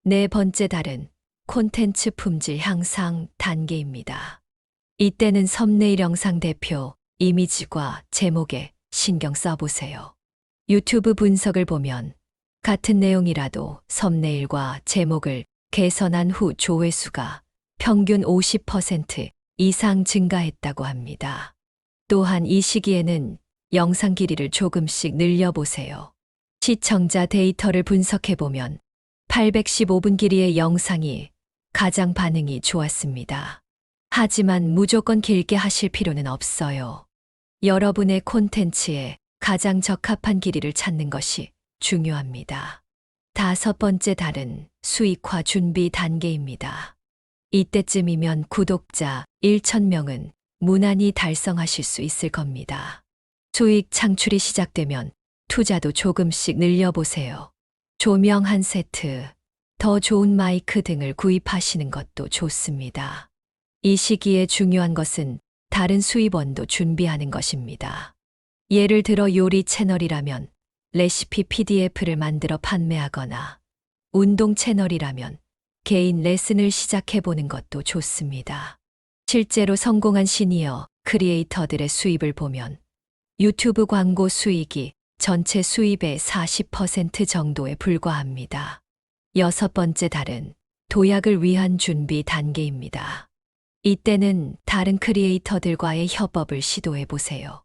네 번째 달은 콘텐츠 품질 향상 단계입니다. 이때는 썸네일 영상 대표, 이미지과 제목에 신경 써보세요. 유튜브 분석을 보면 같은 내용이라도 썸네일과 제목을 개선한 후 조회수가 평균 50% 이상 증가했다고 합니다. 또한 이 시기에는 영상 길이를 조금씩 늘려보세요. 시청자 데이터를 분석해보면 815분 길이의 영상이 가장 반응이 좋았습니다. 하지만 무조건 길게 하실 필요는 없어요. 여러분의 콘텐츠에 가장 적합한 길이를 찾는 것이 중요합니다. 다섯 번째 달은 수익화 준비 단계입니다. 이때쯤이면 구독자 1,000명은 무난히 달성하실 수 있을 겁니다. 수익 창출이 시작되면 투자도 조금씩 늘려보세요. 조명 한 세트, 더 좋은 마이크 등을 구입하시는 것도 좋습니다. 이 시기에 중요한 것은 다른 수입원도 준비하는 것입니다. 예를 들어 요리 채널이라면 레시피 PDF를 만들어 판매하거나 운동 채널이라면 개인 레슨을 시작해보는 것도 좋습니다. 실제로 성공한 시니어 크리에이터들의 수입을 보면 유튜브 광고 수익이 전체 수입의 40% 정도에 불과합니다. 여섯 번째 달은 도약을 위한 준비 단계입니다. 이때는 다른 크리에이터들과의 협업을 시도해 보세요.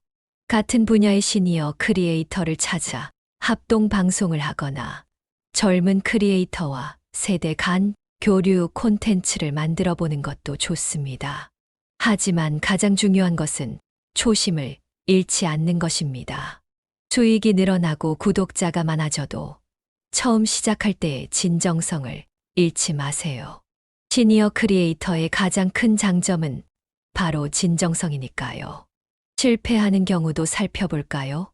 같은 분야의 시니어 크리에이터를 찾아 합동 방송을 하거나 젊은 크리에이터와 세대 간 교류 콘텐츠를 만들어 보는 것도 좋습니다. 하지만 가장 중요한 것은 초심을 잃지 않는 것입니다. 수익이 늘어나고 구독자가 많아져도 처음 시작할 때의 진정성을 잃지 마세요. 시니어 크리에이터의 가장 큰 장점은 바로 진정성이니까요. 실패하는 경우도 살펴볼까요?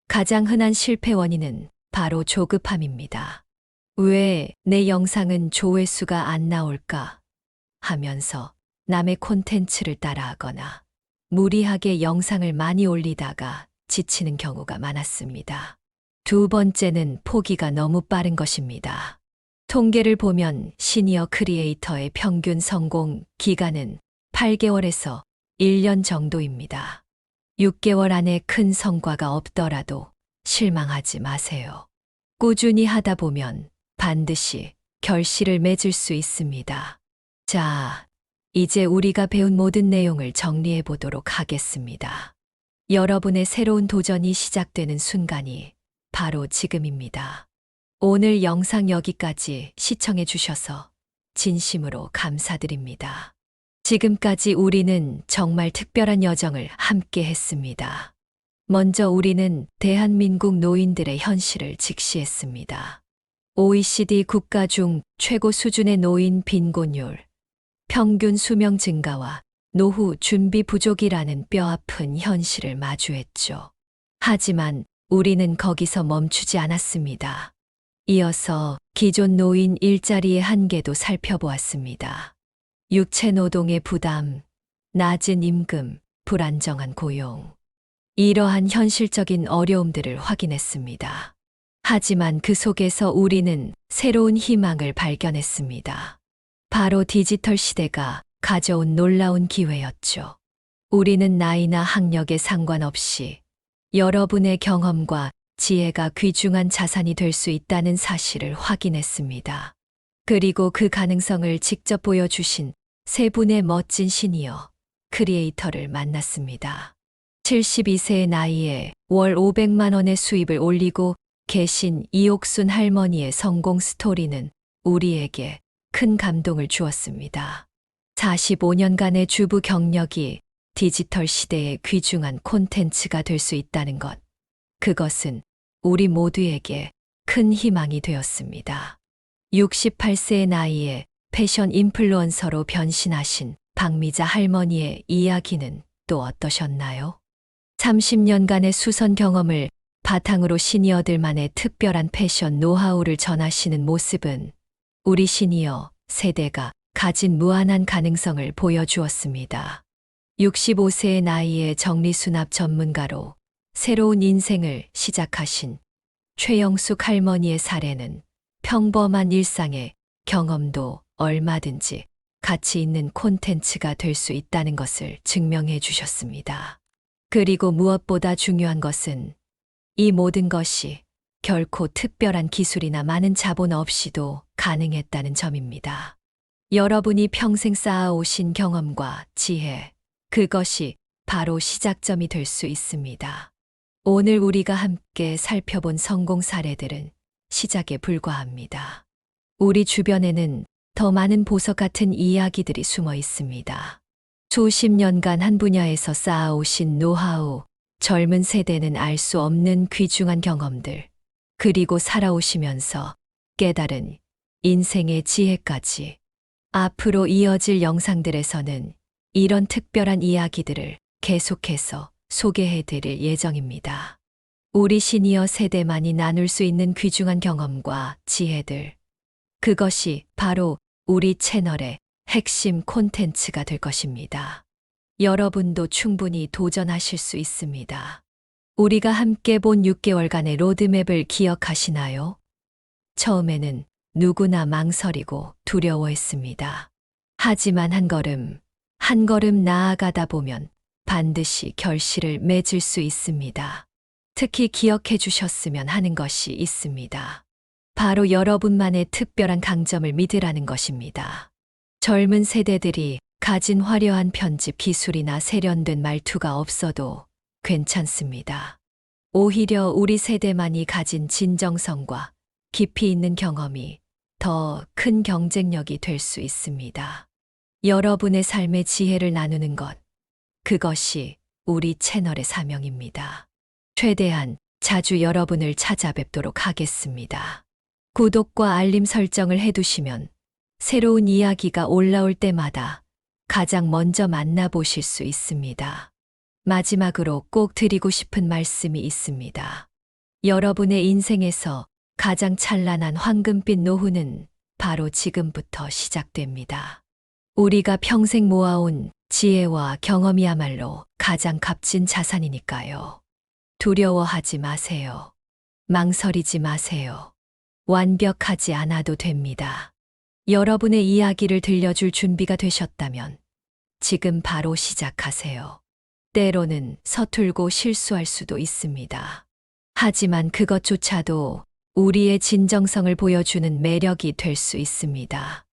가장 흔한 실패 원인은 바로 조급함입니다. 왜 내 영상은 조회수가 안 나올까 하면서 남의 콘텐츠를 따라하거나 무리하게 영상을 많이 올리다가 지치는 경우가 많았습니다. 두 번째는 포기가 너무 빠른 것입니다. 통계를 보면 시니어 크리에이터의 평균 성공 기간은 8개월에서 1년 정도입니다. 6개월 안에 큰 성과가 없더라도 실망하지 마세요. 꾸준히 하다 보면 반드시 결실을 맺을 수 있습니다. 자, 이제 우리가 배운 모든 내용을 정리해 보도록 하겠습니다. 여러분의 새로운 도전이 시작되는 순간이 바로 지금입니다. 오늘 영상 여기까지 시청해 주셔서 진심으로 감사드립니다. 지금까지 우리는 정말 특별한 여정을 함께 했습니다. 먼저 우리는 대한민국 노인들의 현실을 직시했습니다. OECD 국가 중 최고 수준의 노인 빈곤율, 평균 수명 증가와 노후 준비 부족이라는 뼈아픈 현실을 마주했죠. 하지만 우리는 거기서 멈추지 않았습니다. 이어서 기존 노인 일자리의 한계도 살펴보았습니다. 육체 노동의 부담, 낮은 임금, 불안정한 고용. 이러한 현실적인 어려움들을 확인했습니다. 하지만 그 속에서 우리는 새로운 희망을 발견했습니다. 바로 디지털 시대가 가져온 놀라운 기회였죠. 우리는 나이나 학력에 상관없이 여러분의 경험과 지혜가 귀중한 자산이 될 수 있다는 사실을 확인했습니다. 그리고 그 가능성을 직접 보여주신 세 분의 멋진 시니어 크리에이터를 만났습니다. 72세의 나이에 월 500만 원의 수입을 올리고 계신 이옥순 할머니의 성공 스토리는 우리에게 큰 감동을 주었습니다. 45년간의 주부 경력이 디지털 시대의 귀중한 콘텐츠가 될 수 있다는 것. 그것은 우리 모두에게 큰 희망이 되었습니다. 68세의 나이에 패션 인플루언서로 변신하신 박미자 할머니의 이야기는 또 어떠셨나요? 30년간의 수선 경험을 바탕으로 시니어들만의 특별한 패션 노하우를 전하시는 모습은 우리 시니어 세대가 가진 무한한 가능성을 보여주었습니다. 65세의 나이에 정리수납 전문가로 새로운 인생을 시작하신 최영숙 할머니의 사례는 평범한 일상의 경험도 얼마든지 가치 있는 콘텐츠가 될 수 있다는 것을 증명해 주셨습니다. 그리고 무엇보다 중요한 것은 이 모든 것이 결코 특별한 기술이나 많은 자본 없이도 가능했다는 점입니다. 여러분이 평생 쌓아오신 경험과 지혜, 그것이 바로 시작점이 될 수 있습니다. 오늘 우리가 함께 살펴본 성공 사례들은 시작에 불과합니다. 우리 주변에는 더 많은 보석 같은 이야기들이 숨어 있습니다. 수십 년간 한 분야에서 쌓아오신 노하우, 젊은 세대는 알 수 없는 귀중한 경험들, 그리고 살아오시면서 깨달은 인생의 지혜까지. 앞으로 이어질 영상들에서는 이런 특별한 이야기들을 계속해서 소개해 드릴 예정입니다. 우리 시니어 세대만이 나눌 수 있는 귀중한 경험과 지혜들. 그것이 바로 우리 채널의 핵심 콘텐츠가 될 것입니다. 여러분도 충분히 도전하실 수 있습니다. 우리가 함께 본 6개월간의 로드맵을 기억하시나요? 처음에는 누구나 망설이고 두려워했습니다. 하지만 한 걸음 나아가다 보면 반드시 결실을 맺을 수 있습니다. 특히 기억해 주셨으면 하는 것이 있습니다. 바로 여러분만의 특별한 강점을 믿으라는 것입니다. 젊은 세대들이 가진 화려한 편집 기술이나 세련된 말투가 없어도 괜찮습니다. 오히려 우리 세대만이 가진 진정성과 깊이 있는 경험이 더 큰 경쟁력이 될 수 있습니다. 여러분의 삶의 지혜를 나누는 것, 그것이 우리 채널의 사명입니다. 최대한 자주 여러분을 찾아뵙도록 하겠습니다. 구독과 알림 설정을 해두시면 새로운 이야기가 올라올 때마다 가장 먼저 만나보실 수 있습니다. 마지막으로 꼭 드리고 싶은 말씀이 있습니다. 여러분의 인생에서 가장 찬란한 황금빛 노후는 바로 지금부터 시작됩니다. 우리가 평생 모아온 지혜와 경험이야말로 가장 값진 자산이니까요. 두려워하지 마세요. 망설이지 마세요. 완벽하지 않아도 됩니다. 여러분의 이야기를 들려줄 준비가 되셨다면 지금 바로 시작하세요. 때로는 서툴고 실수할 수도 있습니다. 하지만 그것조차도 우리의 진정성을 보여주는 매력이 될 수 있습니다.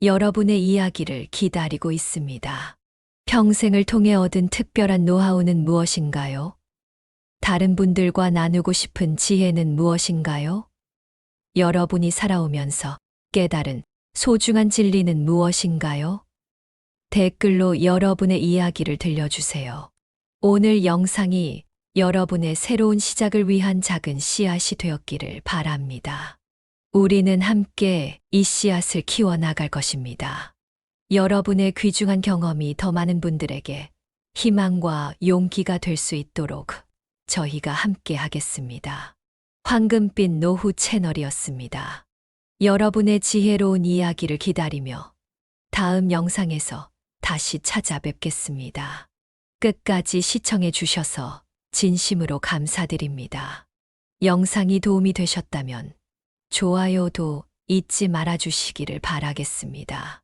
여러분의 이야기를 기다리고 있습니다. 평생을 통해 얻은 특별한 노하우는 무엇인가요? 다른 분들과 나누고 싶은 지혜는 무엇인가요? 여러분이 살아오면서 깨달은 소중한 진리는 무엇인가요? 댓글로 여러분의 이야기를 들려주세요. 오늘 영상이 여러분의 새로운 시작을 위한 작은 씨앗이 되었기를 바랍니다. 우리는 함께 이 씨앗을 키워나갈 것입니다. 여러분의 귀중한 경험이 더 많은 분들에게 희망과 용기가 될 수 있도록 저희가 함께 하겠습니다. 황금빛 노후 채널이었습니다. 여러분의 지혜로운 이야기를 기다리며 다음 영상에서 다시 찾아뵙겠습니다. 끝까지 시청해 주셔서 진심으로 감사드립니다. 영상이 도움이 되셨다면 좋아요도 잊지 말아주시기를 바라겠습니다.